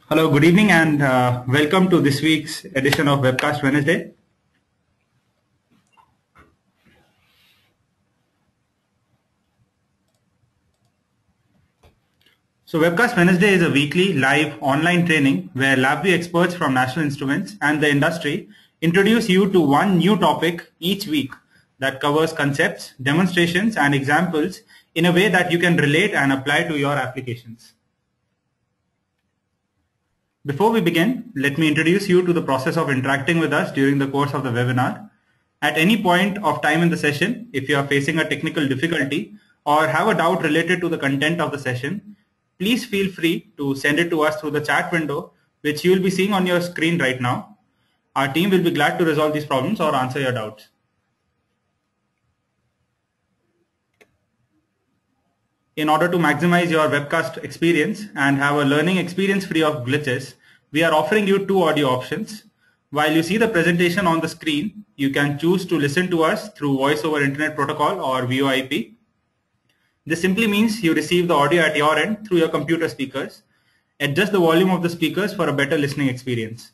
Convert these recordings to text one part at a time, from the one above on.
Hello, good evening, and welcome to this week's edition of Webcast Wednesday. So, Webcast Wednesday is a weekly live online training where LabVIEW experts from National Instruments and the industry introduce you to one new topic each week that covers concepts, demonstrations, and examples in a way that you can relate and apply to your applications. Before we begin, let me introduce you to the process of interacting with us during the course of the webinar. At any point of time in the session, if you are facing a technical difficulty or have a doubt related to the content of the session, please feel free to send it to us through the chat window, which you will be seeing on your screen right now. Our team will be glad to resolve these problems or answer your doubts. In order to maximize your webcast experience and have a learning experience free of glitches, we are offering you two audio options. While you see the presentation on the screen, you can choose to listen to us through Voice over Internet Protocol or VoIP. This simply means you receive the audio at your end through your computer speakers. Adjust the volume of the speakers for a better listening experience.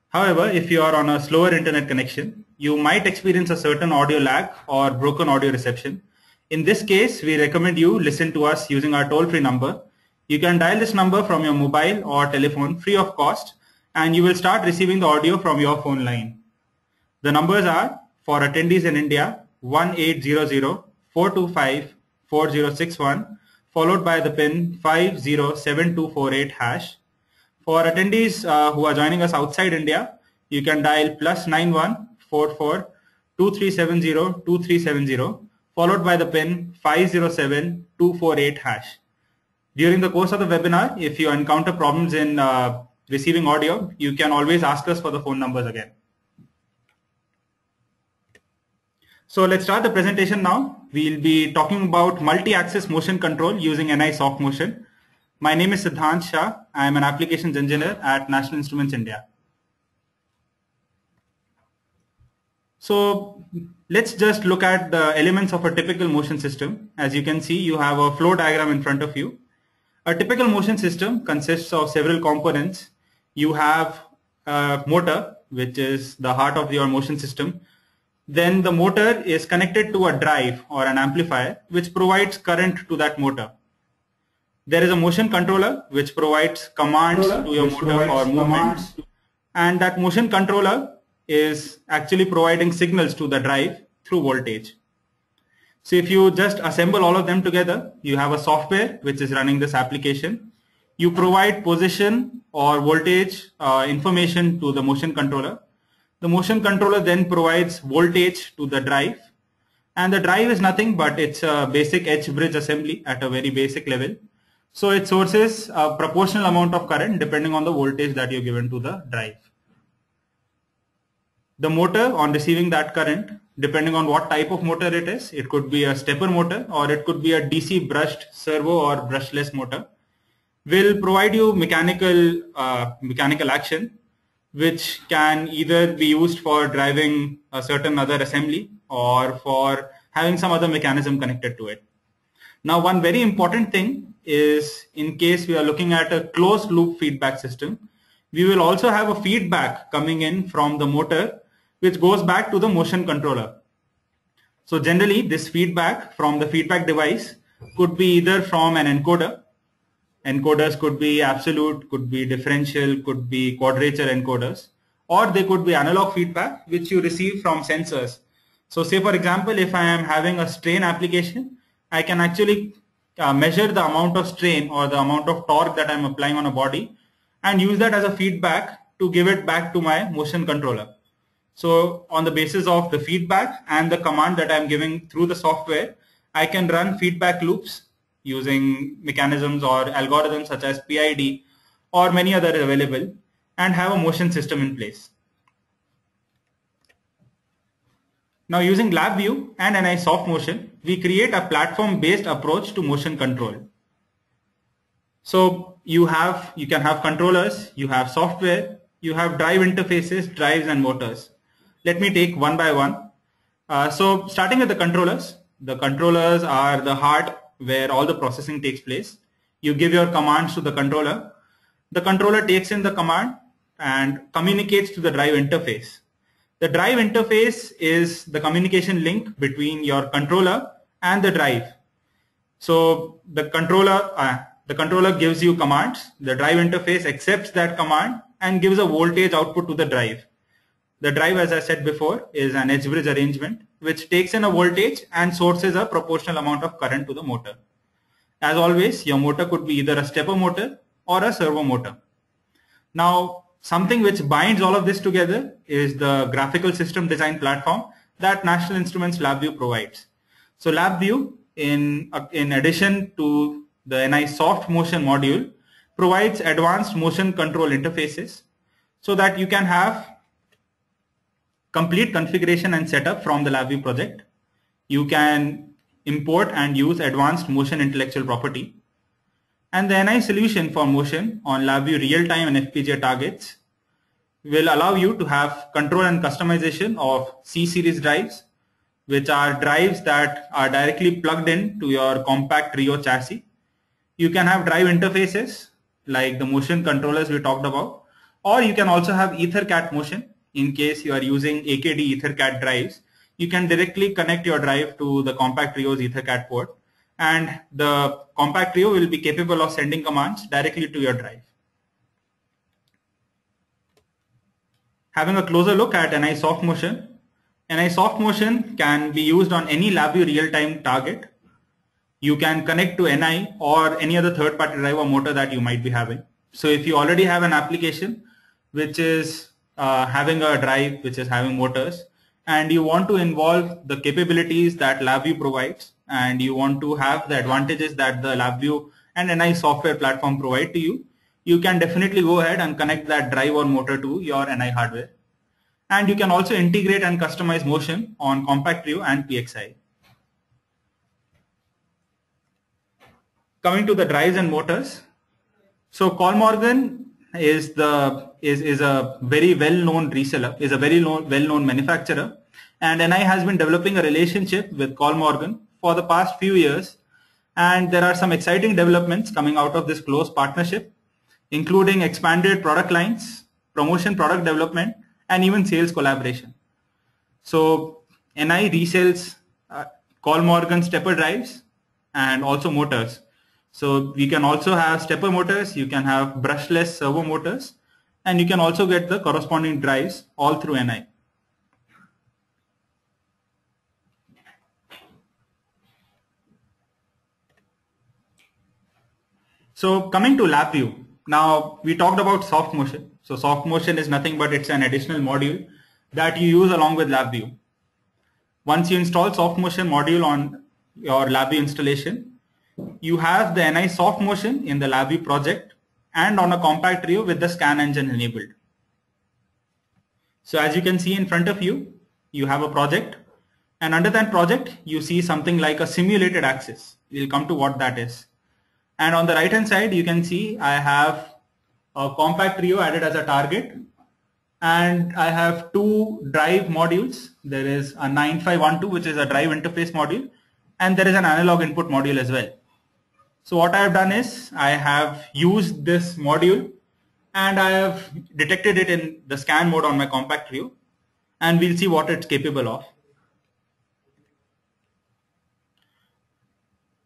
However, if you are on a slower internet connection, you might experience a certain audio lag or broken audio reception. In this case, we recommend you listen to us using our toll-free number. You can dial this number from your mobile or telephone free of cost, and you will start receiving the audio from your phone line. The numbers are, for attendees in India, 1800-425-4061, followed by the PIN 507248 hash. For attendees who are joining us outside India, you can dial +9144 2370 2370, followed by the PIN 507248 hash. During the course of the webinar, if you encounter problems in receiving audio, you can always ask us for the phone numbers again. So let's start the presentation now. We'll be talking about multi-axis motion control using NI Soft Motion. My name is Siddhant Shah. I am an applications engineer at National Instruments India. So let's just look at the elements of a typical motion system. As you can see, you have a flow diagram in front of you. A typical motion system consists of several components. You have a motor, which is the heart of your motion system. Then the motor is connected to a drive or an amplifier, which provides current to that motor. There is a motion controller, which provides commands to your motor or movements. And that motion controller is actually providing signals to the drive through voltage. So if you just assemble all of them together, you have a software which is running this application. You provide position or voltage information to the motion controller. The motion controller then provides voltage to the drive. And the drive is nothing but it's a basic H-bridge assembly at a very basic level. So it sources a proportional amount of current depending on the voltage that you're given to the drive. The motor, on receiving that current, depending on what type of motor it is, it could be a stepper motor or it could be a DC brushed servo or brushless motor, will provide you mechanical action, which can either be used for driving a certain other assembly or for having some other mechanism connected to it. Now, one very important thing is, in case we are looking at a closed loop feedback system, we will also have a feedback coming in from the motor, which goes back to the motion controller. So generally, this feedback from the feedback device could be either from an encoder. Encoders could be absolute, could be differential, could be quadrature encoders, or they could be analog feedback, which you receive from sensors. So say, for example, if I am having a strain application, I can actually measure the amount of strain or the amount of torque that I'm applying on a body and use that as a feedback to give it back to my motion controller. So on the basis of the feedback and the command that I'm giving through the software, I can run feedback loops using mechanisms or algorithms such as PID or many others available and have a motion system in place. Now, using LabVIEW and NI Soft Motion, we create a platform-based approach to motion control. So you can have controllers, you have software, you have drive interfaces, drives and motors. Let me take one by one. So starting with the controllers are the heart where all the processing takes place. You give your commands to the controller the controller takes in the command and communicates to the drive interface. The drive interface is the communication link between your controller and the drive. So the controller gives you commands. The drive interface accepts that command and gives a voltage output to the drive. The drive, as I said before, is an edge bridge arrangement which takes in a voltage and sources a proportional amount of current to the motor. As always, your motor could be either a stepper motor or a servo motor. Now, something which binds all of this together is the graphical system design platform that National Instruments LabVIEW provides. So LabVIEW, in addition to the NI soft motion module, provides advanced motion control interfaces so that you can have complete configuration and setup from the LabVIEW project. You can import and use advanced motion intellectual property. And the NI solution for motion on LabVIEW real-time and FPGA targets will allow you to have control and customization of C-series drives, which are drives that are directly plugged in to your compact Rio chassis. You can have drive interfaces like the motion controllers we talked about, or you can also have EtherCAT motion. In case you are using AKD EtherCAT drives, you can directly connect your drive to the compact Rio's EtherCAT port, and the compact Rio will be capable of sending commands directly to your drive. Having a closer look at NI soft motion. NI soft motion can be used on any LabVIEW real-time target. You can connect to NI or any other third-party drive or motor that you might be having. So if you already have an application which is having a drive which is having motors, and you want to involve the capabilities that LabVIEW provides, and you want to have the advantages that the LabVIEW and NI software platform provide to you, you can definitely go ahead and connect that drive or motor to your NI hardware. And you can also integrate and customize motion on compact Rio and PXI. Coming to the drives and motors. So Kollmorgen is a very well-known reseller, is a very well-known manufacturer, and NI has been developing a relationship with Kollmorgen for the past few years, and there are some exciting developments coming out of this close partnership, including expanded product lines, promotion, product development, and even sales collaboration. So NI resells Kollmorgen stepper drives and also motors. So we can also have stepper motors, you can have brushless servo motors, and you can also get the corresponding drives all through NI. So coming to LabVIEW, now we talked about soft motion. So soft motion is nothing but it's an additional module that you use along with LabVIEW. Once you install soft motion module on your LabVIEW installation, you have the NI soft motion in the LabVIEW project and on a compact Rio with the scan engine enabled. So as you can see in front of you, you have a project, and under that project you see something like a simulated axis. We'll come to what that is. And on the right hand side you can see I have a compact Rio added as a target, and I have two drive modules. There is a 9512 which is a drive interface module, and there is an analog input module as well. So what I have done is I have used this module and I have detected it in the scan mode on my compact Rio, and we'll see what it's capable of.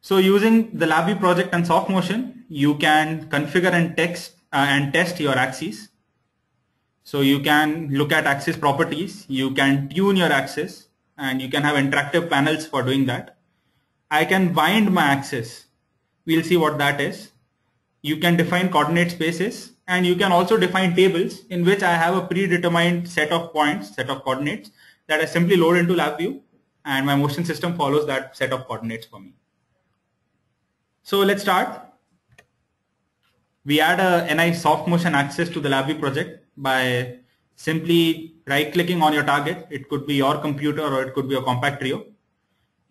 So using the LabVIEW project and soft motion, you can configure and test your axes. So you can look at axis properties, you can tune your axis, and you can have interactive panels for doing that. I can bind my axis. We'll see what that is. You can define coordinate spaces, and you can also define tables in which I have a predetermined set of points, set of coordinates that I simply load into LabVIEW, and my motion system follows that set of coordinates for me. So let's start. We add a NI soft motion access to the LabVIEW project by simply right clicking on your target. It could be your computer or it could be a compact Rio.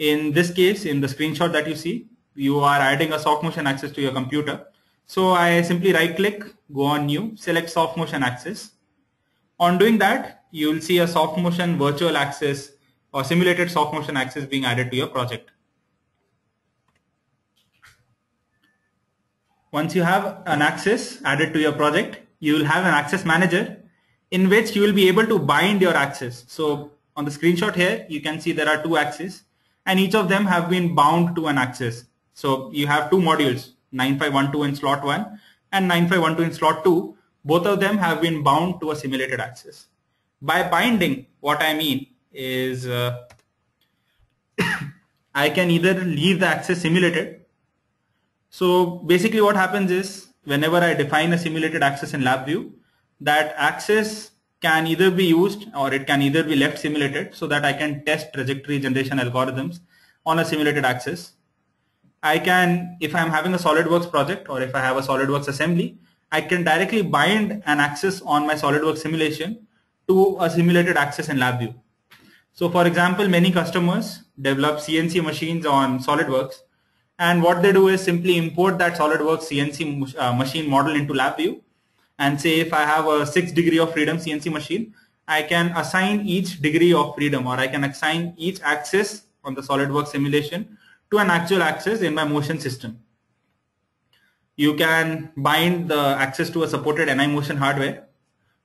In this case, in the screenshot that you see, you are adding a soft motion access to your computer. So I simply right click, go on new, select soft motion access. On doing that, you will see a soft motion virtual access or simulated soft motion access being added to your project. Once you have an axis added to your project, you will have an access manager in which you will be able to bind your axis. So on the screenshot here, you can see there are two axes and each of them have been bound to an axis. So you have two modules, 9512 in slot 1 and 9512 in slot 2. Both of them have been bound to a simulated axis. By binding, what I mean is I can either leave the axis simulated. So basically what happens is whenever I define a simulated axis in LabVIEW, that axis can either be used or it can either be left simulated so that I can test trajectory generation algorithms on a simulated axis. I can, if I'm having a SolidWorks project or if I have a SolidWorks assembly, I can directly bind an axis on my SolidWorks simulation to a simulated axis in LabVIEW. So for example, many customers develop CNC machines on SolidWorks, and what they do is simply import that SolidWorks CNC machine model into LabVIEW and say if I have a 6 degree of freedom CNC machine, I can assign each degree of freedom or I can assign each axis on the SolidWorks simulation to an actual axis in my motion system. You can bind the axis to a supported NI motion hardware,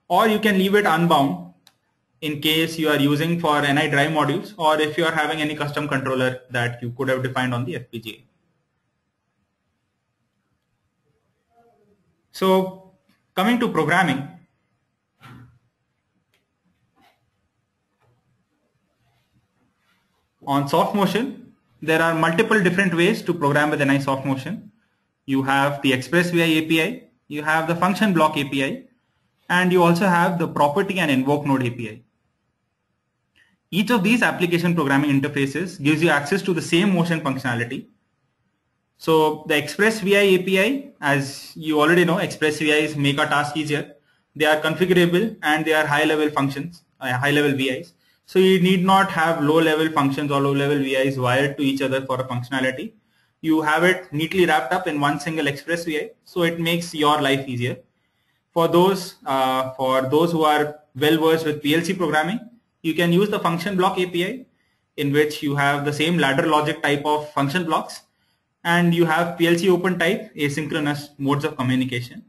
or you can leave it unbound in case you are using for NI drive modules or if you are having any custom controller that you could have defined on the FPGA. So coming to programming, on soft motion, there are multiple different ways to program with NI soft motion. You have the ExpressVI API, you have the function block API, and you also have the property and invoke node API. Each of these application programming interfaces gives you access to the same motion functionality. So the ExpressVI API, as you already know, ExpressVIs make our task easier. They are configurable and they are high-level functions, high-level VIs. So you need not have low-level functions or low-level VIs wired to each other for a functionality. You have it neatly wrapped up in one single ExpressVI, so it makes your life easier. For those who are well versed with PLC programming, you can use the function block API, in which you have the same ladder logic type of function blocks, and you have PLC open type asynchronous modes of communication.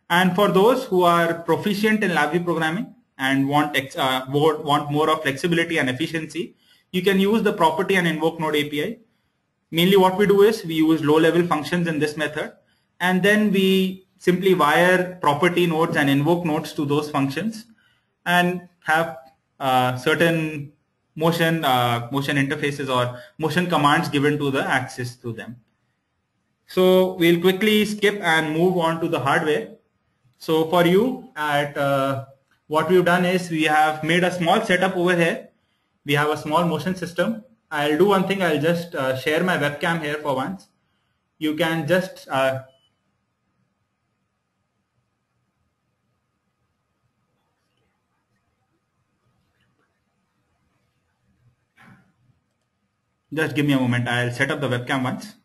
And for those who are proficient in LabVIEW programming and want more of flexibility and efficiency, you can use the property and invoke node API. Mainly what we do is we use low-level functions in this method, and then we simply wire property nodes and invoke nodes to those functions and have certain motion interfaces or motion commands given to the axis to them. So we'll quickly skip and move on to the hardware. So for you, what we've done is we have made a small setup over here. We have a small motion system. I'll do one thing. I'll just share my webcam here for once. You can just give me a moment. I'll set up the webcam once.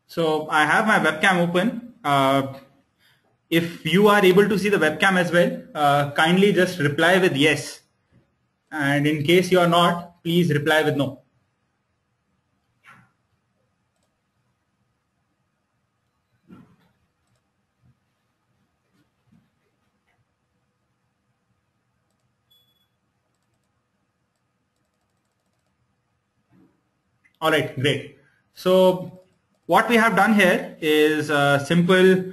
So I have my webcam open. If you are able to see the webcam as well, kindly just reply with yes. And in case you are not, please reply with no. All right, great. So what we have done here is a simple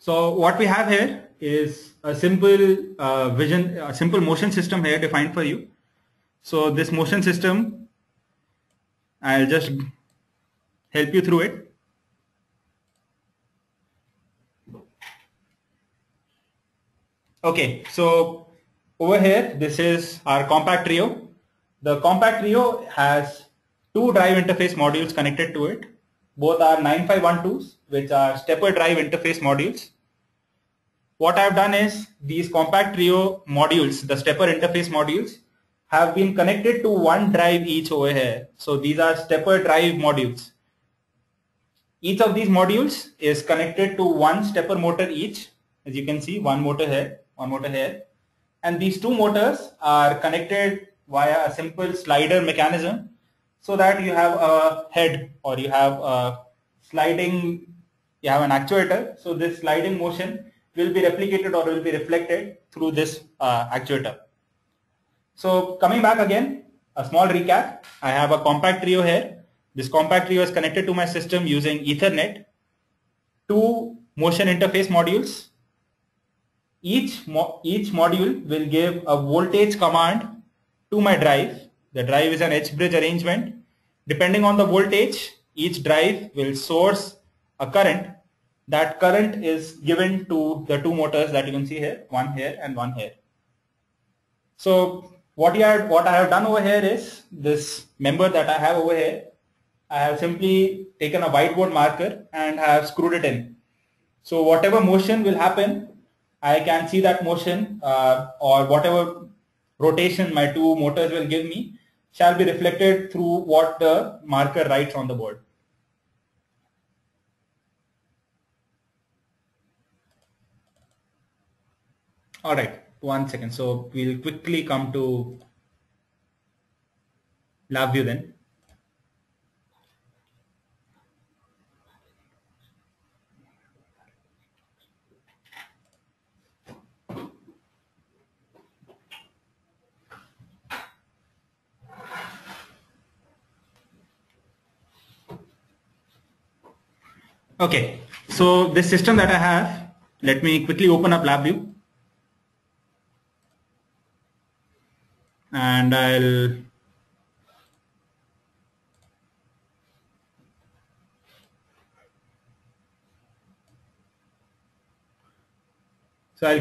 So what we have here is a simple a simple motion system here defined for you. So this motion system, I'll just help you through it. Okay, so over here, this is our compact trio. The compact trio has two drive interface modules connected to it. Both are 9512s, which are stepper drive interface modules. What I've done is these compact trio modules, the stepper interface modules, have been connected to one drive each over here. So these are stepper drive modules. Each of these modules is connected to one stepper motor each. As you can see, one motor here, one motor here. And these two motors are connected via a simple slider mechanism, so that you have a head, or you have a sliding, you have an actuator. So this sliding motion will be replicated or will be reflected through this actuator. So coming back again, a small recap. I have a compact trio here. This compact trio is connected to my system using Ethernet. Two motion interface modules. Each module will give a voltage command to my drive. The drive is an H-bridge arrangement. Depending on the voltage, each drive will source a current. That current is given to the two motors that you can see here, one here and one here. So what I have done over here is this member that I have over here, I have simply taken a whiteboard marker and have screwed it in. So whatever motion will happen, I can see that motion or whatever rotation my two motors will give me shall be reflected through what the marker writes on the board. All right, 1 second. So we'll quickly come to LabVIEW then. Okay, so this system that I have, let me quickly open up LabVIEW. And I'll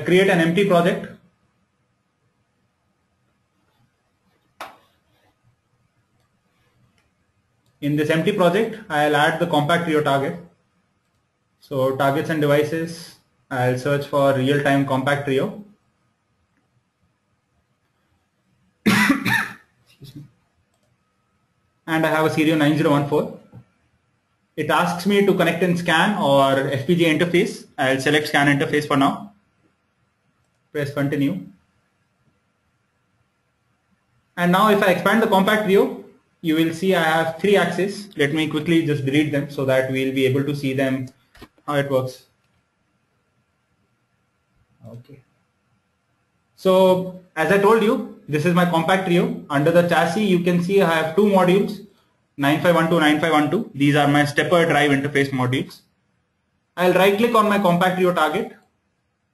create an empty project. In this empty project, I'll add the compact trio target. So targets and devices, I'll search for real-time compact trio. Excuse me. And I have a serial 9014. It asks me to connect in SCAN or FPGA interface. I'll select SCAN interface for now. Press continue. And now if I expand the compact trio, you will see I have 3 axes. Let me quickly just delete them so that we'll be able to see them, how it works. Okay. So as I told you, this is my compact trio. Under the chassis, you can see I have 2 modules, 9512, 9512. These are my stepper drive interface modules. I'll right click on my compact trio target,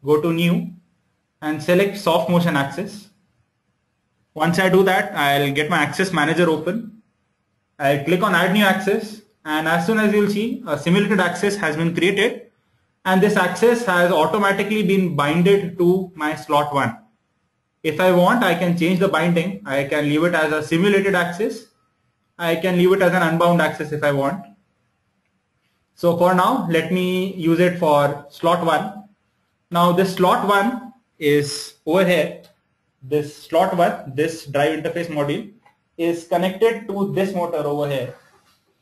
go to new and select soft motion axis. Once I do that, I'll get my access manager open. I'll click on add new axis, and as soon as you'll see a simulated axis has been created, and this axis has automatically been binded to my slot 1. If I want, I can change the binding. I can leave it as a simulated axis. I can leave it as an unbound axis if I want. So for now, let me use it for slot 1. Now this slot 1 is over here. This slot 1, this drive interface module, is connected to this motor over here,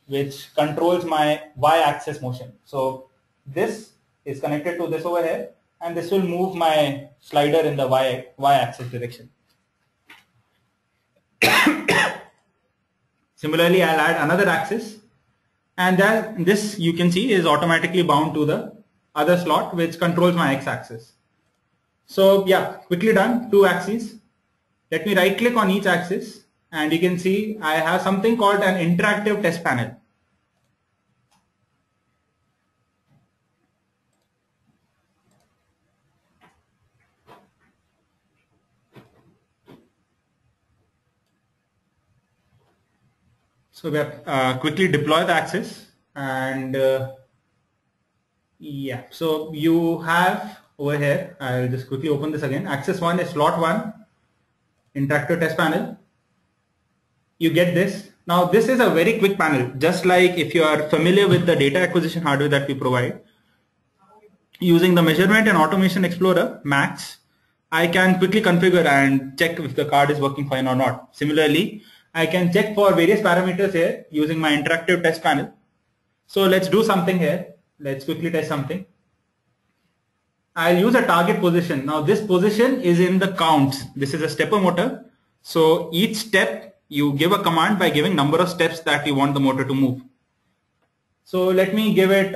which controls my y-axis motion. So this is connected to this over here, and this will move my slider in the y-axis direction. Similarly, I'll add another axis, and then this you can see is automatically bound to the other slot, which controls my x-axis. So yeah, quickly done, 2 axes. Let me right click on each axis, and you can see I have something called an interactive test panel. So we have quickly deploy the axis, and yeah, so you have over here, I'll just quickly open this again. Axis 1 is slot 1, interactive test panel. You get this. Now this is a very quick panel, just like if you are familiar with the data acquisition hardware that we provide. Using the Measurement and Automation Explorer, Max, I can quickly configure and check if the card is working fine or not. Similarly, I can check for various parameters here using my interactive test panel. So let's do something here. Let's quickly test something. I'll use a target position. Now this position is in the counts. This is a stepper motor. So each step you give a command by giving number of steps that you want the motor to move. So let me give it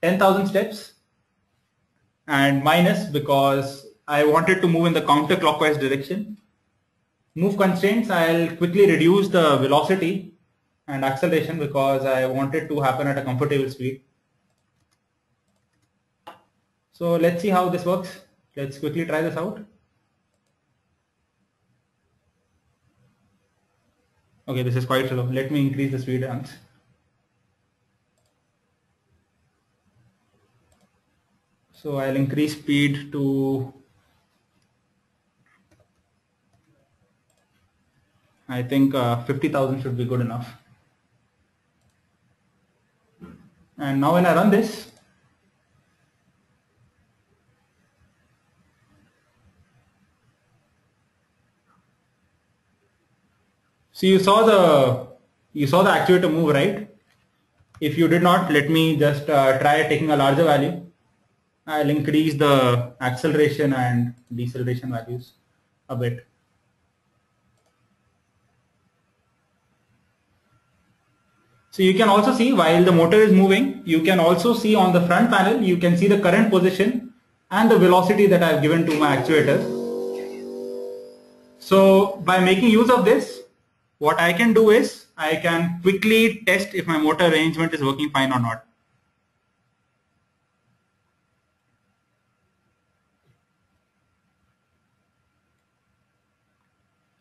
10,000 steps and minus because I want it to move in the counterclockwise direction. Move constraints, I'll quickly reduce the velocity and acceleration because I want it to happen at a comfortable speed. So let's see how this works. Let's quickly try this out. Okay, this is quite slow. Let me increase the speed once. So I'll increase speed to, I think 50,000 should be good enough. And now when I run this, so you saw the actuator move, right? If you did not, let me just try taking a larger value. I'll increase the acceleration and deceleration values a bit. So you can also see while the motor is moving, you can also see on the front panel, you can see the current position and the velocity that I've given to my actuator. So by making use of this, what I can do is I can quickly test if my motor arrangement is working fine or not.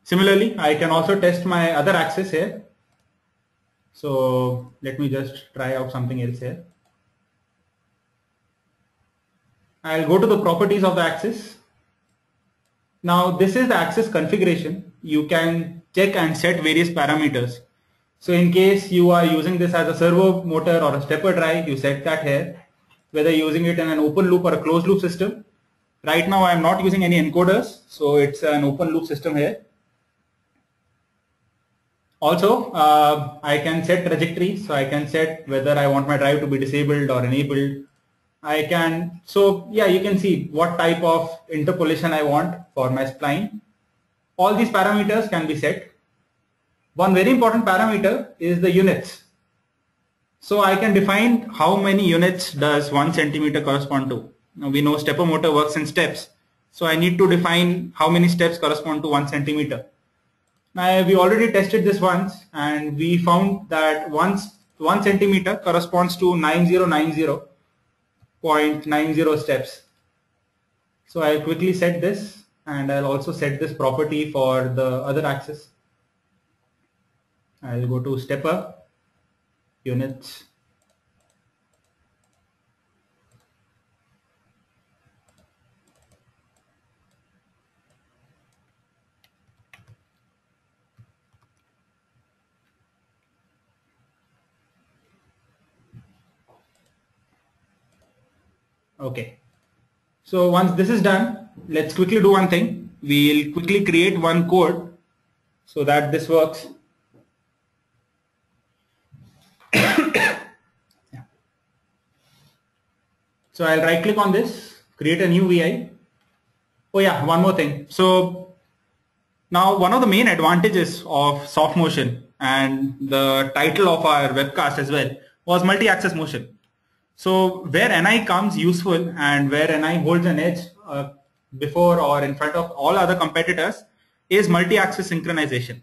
Similarly, I can also test my other axis here. So let me just try out something else here. I'll go to the properties of the axis. Now this is the axis configuration. You can check and set various parameters. So in case you are using this as a servo motor or a stepper drive, you set that here. Whether you're using it in an open loop or a closed loop system. Right now I am not using any encoders, so it's an open loop system here. Also, I can set trajectory, so I can set whether I want my drive to be disabled or enabled. I can, so yeah, you can see what type of interpolation I want for my spline. All these parameters can be set. One very important parameter is the units. So I can define how many units does 1 centimeter correspond to. Now we know stepper motor works in steps. So I need to define how many steps correspond to 1 centimeter. Now we already tested this once and we found that 1 centimeter corresponds to 9090.90 steps. So I'll quickly set this and I'll also set this property for the other axis. I'll go to stepper, units. Okay. So once this is done, let's quickly do one thing. We'll quickly create one code so that this works. So I'll right click on this, create a new VI. Oh yeah, one more thing. So now one of the main advantages of soft motion and the title of our webcast as well was multi-axis motion. So where NI comes useful and where NI holds an edge before or in front of all other competitors is multi-axis synchronization.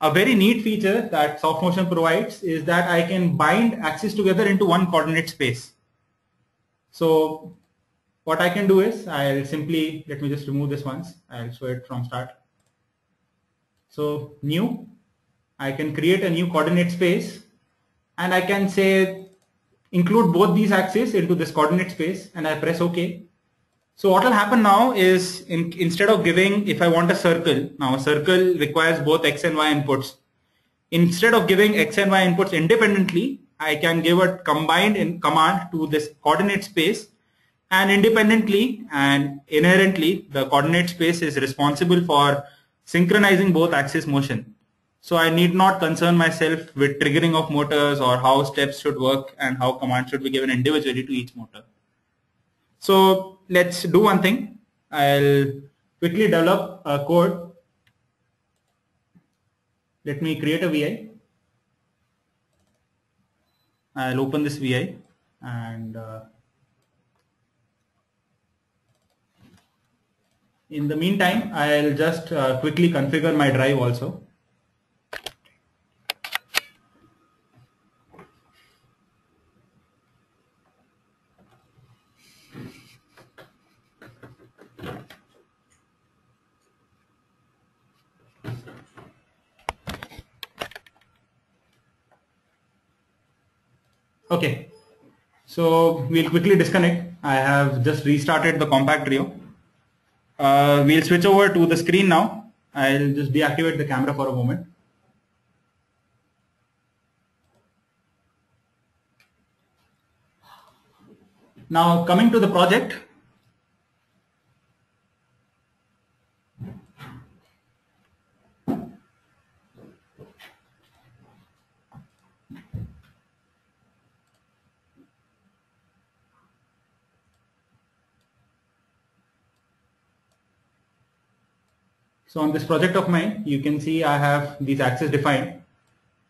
A very neat feature that soft motion provides is that I can bind axes together into one coordinate space. So what I can do is I'll simply, let me just remove this once. I'll show it from start. So new, I can create a new coordinate space and I can say include both these axes into this coordinate space and I press OK. So what will happen now is instead of giving, if I want a circle, now a circle requires both X and Y inputs. Instead of giving X and Y inputs independently, I can give a combined command to this coordinate space, and independently and inherently the coordinate space is responsible for synchronizing both axis motion. So I need not concern myself with triggering of motors or how steps should work and how commands should be given individually to each motor. So let's do one thing. I'll quickly develop a code. Let me create a VI. I'll open this VI and in the meantime, I'll just quickly configure my drive also. Okay, so we'll quickly disconnect. I have just restarted the compact trio. We'll switch over to the screen now. I'll just deactivate the camera for a moment. Now coming to the project. So on this project of mine, you can see I have these axes defined.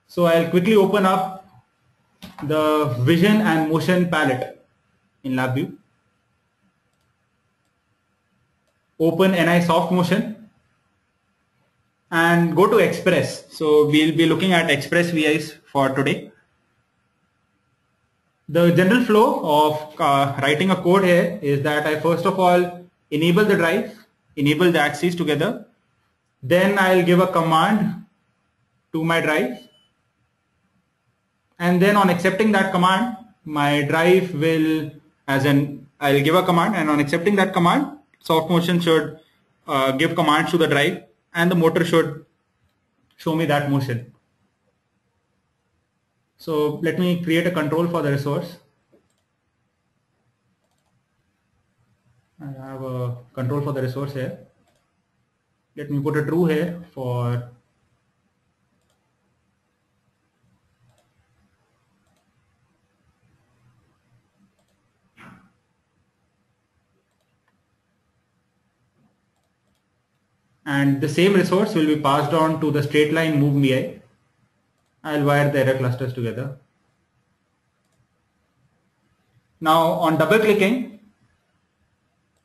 So I'll quickly open up the vision and motion palette in LabVIEW. Open NI soft motion and go to Express. So we'll be looking at Express VIs for today. The general flow of writing a code here is that I first of all enable the drive, enable the axes together. Then I'll give a command to my drive. And then on accepting that command, my drive will, I'll give a command, and on accepting that command, soft motion should give commands to the drive and the motor should show me that motion. So let me create a control for the resource. I have a control for the resource here. Let me put a true here for and the same resource will be passed on to the straight line move VI. I'll wire the error clusters together. Now on double clicking,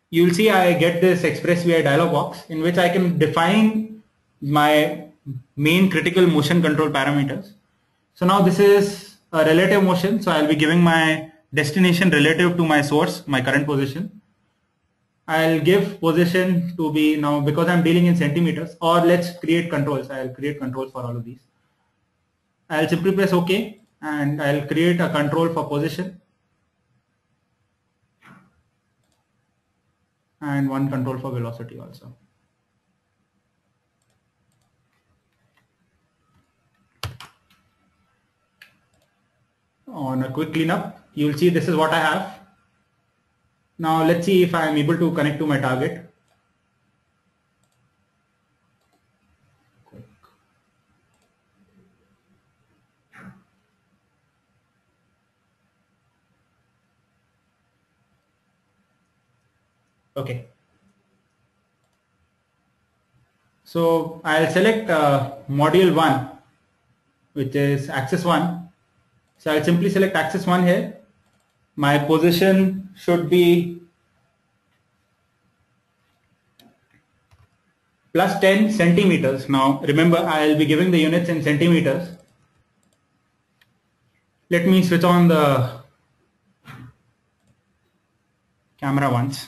you will see I get this Express VI dialog box in which I can define my main critical motion control parameters. So now this is a relative motion. So I'll be giving my destination relative to my source, my current position. I'll give position to be now because I'm dealing in centimeters, or let's create controls. I'll create controls for all of these. I'll simply press OK and I'll create a control for position and one control for velocity also. On a quick cleanup, you will see this is what I have. Now let's see if I am able to connect to my target. Okay. So I'll select module 1, which is axis 1. So I'll simply select axis 1 here. My position should be plus 10 centimeters. Now remember, I'll be giving the units in centimeters. Let me switch on the camera once.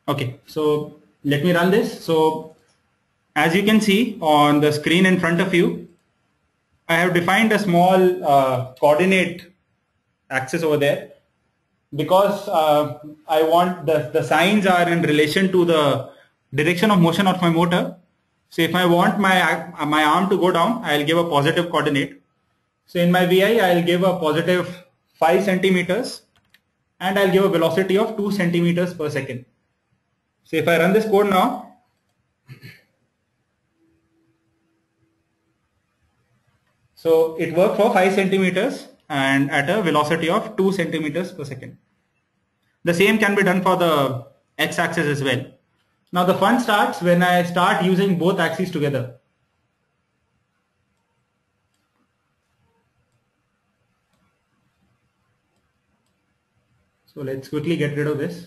Okay, so let me run this. So as you can see on the screen in front of you, I have defined a small coordinate axis over there because I want the signs are in relation to the direction of motion of my motor. So if I want my arm to go down, I'll give a positive coordinate. So in my VI, I'll give a positive 5 centimeters and I'll give a velocity of 2 centimeters per second. So if I run this code now, so it worked for 5 centimeters and at a velocity of 2 centimeters per second. The same can be done for the x-axis as well. Now the fun starts when I start using both axes together. So let's quickly get rid of this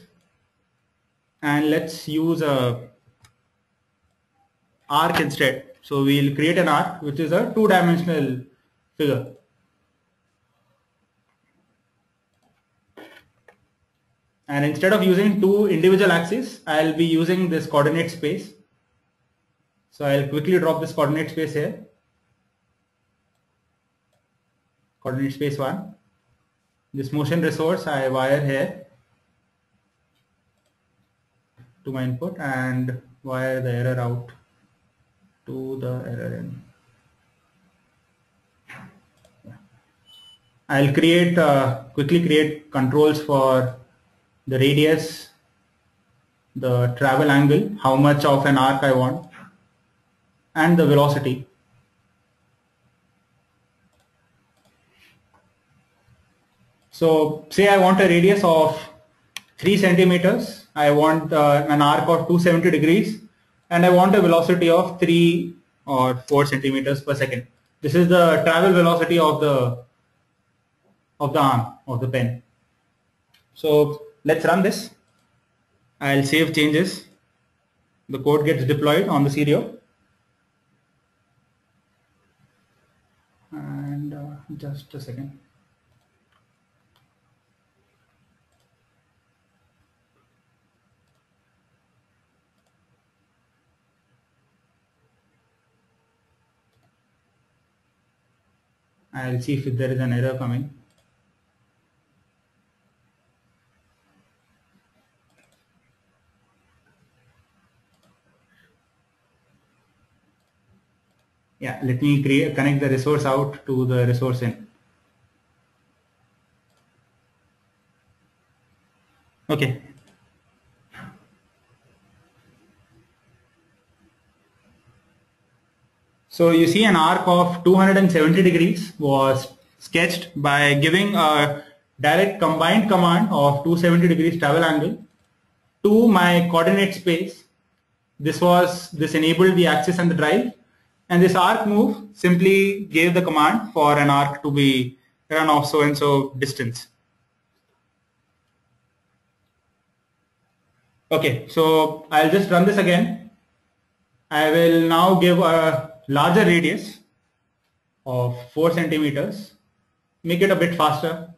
and let's use a arc instead. So we'll create an arc which is a two-dimensional figure. And instead of using two individual axes, I'll be using this coordinate space. So I'll quickly drop this coordinate space here. Coordinate space 1. This motion resource I wire here to my input and wire the error out to the error in. I'll quickly create controls for the radius, the travel angle, how much of an arc I want, and the velocity. So say I want a radius of 3 centimeters, I want an arc of 270 degrees, and I want a velocity of 3 or 4 centimeters per second. This is the travel velocity of the arm of the pen. So let's run this. I'll save changes. The code gets deployed on the serial. And just a second. I'll see if there is an error coming. Yeah, let me connect the resource out to the resource in. Okay. So you see an arc of 270 degrees was sketched by giving a direct combined command of 270 degrees travel angle to my coordinate space. This enabled the axis and the drive, and this arc move simply gave the command for an arc to be run off so and so distance. Okay, so I'll just run this again. I will now give a larger radius of 4 centimeters, make it a bit faster,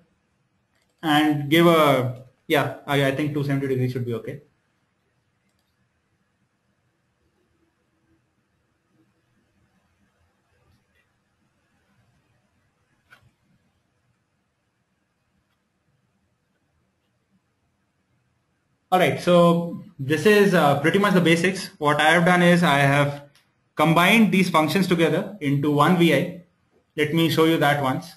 and give a, yeah, I think 270 degrees should be okay. Alright, so this is pretty much the basics. What I have done is I have combined these functions together into one VI. Let me show you that once.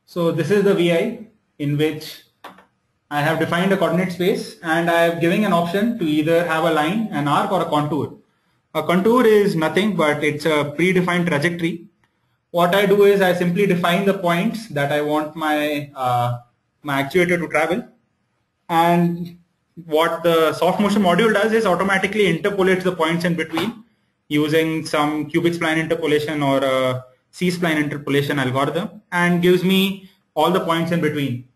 So this is the VI in which I have defined a coordinate space and I am giving an option to either have a line, an arc, or a contour. A contour is nothing but it's a predefined trajectory. What I do is I simply define the points that I want my actuator to travel, and what the soft motion module does is automatically interpolates the points in between using some cubic spline interpolation or a C-spline interpolation algorithm, and gives me all the points in between.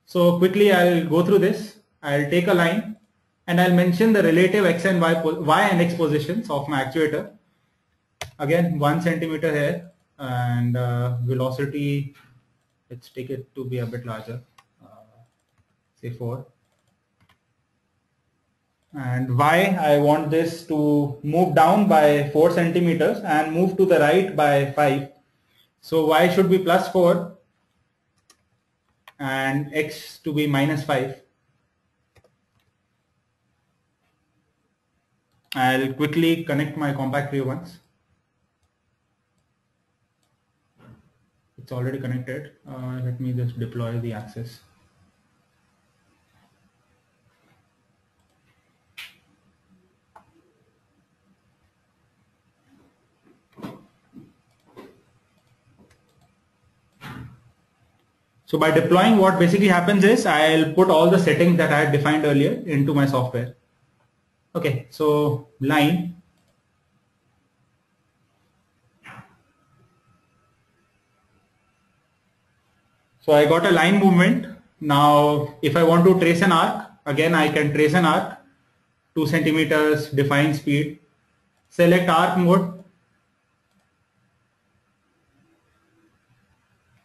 So quickly I'll go through this. I'll take a line and I'll mention the relative x and y and x positions of my actuator. Again, 1 centimeter here, and velocity, let's take it to be a bit larger, say 4. And y, I want this to move down by 4 centimeters and move to the right by 5. So y should be plus 4 and x to be minus 5. I'll quickly connect my compact view once. It's already connected. Let me just deploy the axis. So by deploying, what basically happens is I'll put all the settings that I had defined earlier into my software. Okay, so line. So I got a line movement. Now, if I want to trace an arc, again I can trace an arc, 2 centimeters, define speed, select arc mode,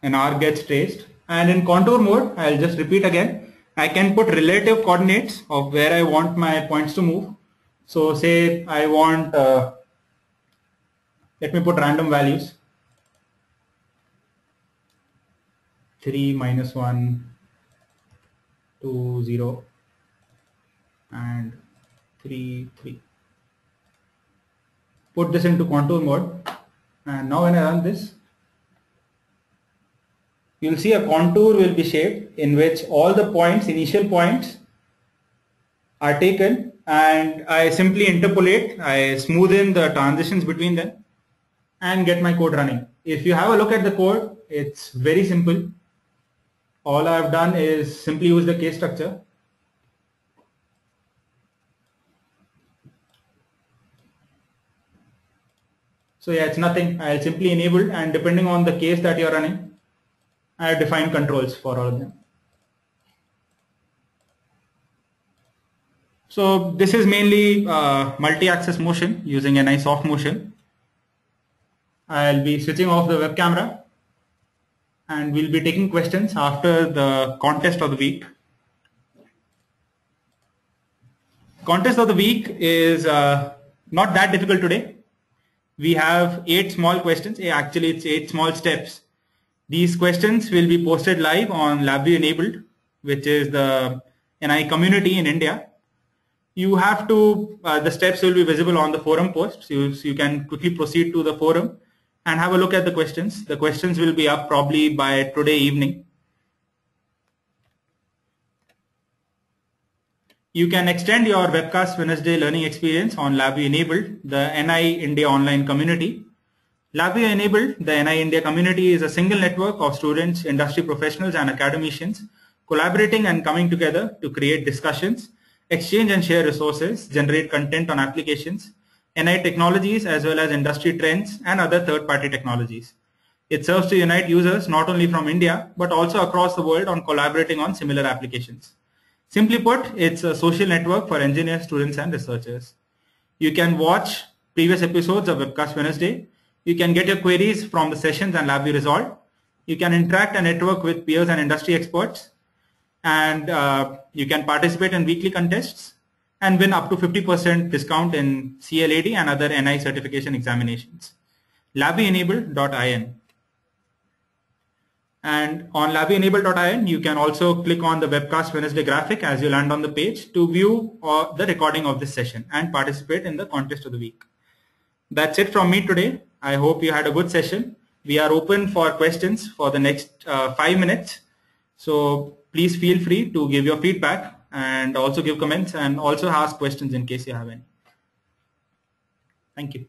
an arc gets traced. And in contour mode, I'll just repeat again, I can put relative coordinates of where I want my points to move. So say I want, let me put random values. 3, minus 1, 2, 0, and 3, 3. Put this into contour mode, and now when I run this, you'll see a contour will be shaped in which all the points, initial points, are taken, and I simply interpolate, I smoothen the transitions between them and get my code running. If you have a look at the code, it's very simple. All I've done is simply use the case structure. So yeah, it's nothing. I'll simply enable, and depending on the case that you're running, I have defined controls for all of them. So this is mainly multi-axis motion using NI soft motion. I'll be switching off the web camera, and we'll be taking questions after the contest of the week. Contest of the week is not that difficult today. We have 8 small questions. Actually, it's 8 small steps. These questions will be posted live on LabVIEW Enabled, which is the NI community in India. You have to, the steps will be visible on the forum post. So you can quickly proceed to the forum and have a look at the questions. The questions will be up probably by today evening. You can extend your Webcast Wednesday learning experience on LabVIEW Enabled, the NI India online community. LabVIEW Enabled, the NI India community, is a single network of students, industry professionals, and academicians collaborating and coming together to create discussions, exchange and share resources, generate content on applications, NI technologies, as well as industry trends and other third-party technologies. It serves to unite users not only from India, but also across the world on collaborating on similar applications. Simply put, it's a social network for engineers, students, and researchers. You can watch previous episodes of Webcast Wednesday. You can get your queries from the sessions and LabVIEW resolved. You can interact and network with peers and industry experts. And you can participate in weekly contests and win up to 50% discount in CLAD and other NI certification examinations. LabViewEnabled.in. And on LabViewEnabled.in, you can also click on the Webcast Wednesday graphic as you land on the page to view the recording of this session and participate in the contest of the week. That's it from me today. I hope you had a good session. We are open for questions for the next 5 minutes. So please feel free to give your feedback and also give comments and also ask questions in case you have any. Thank you.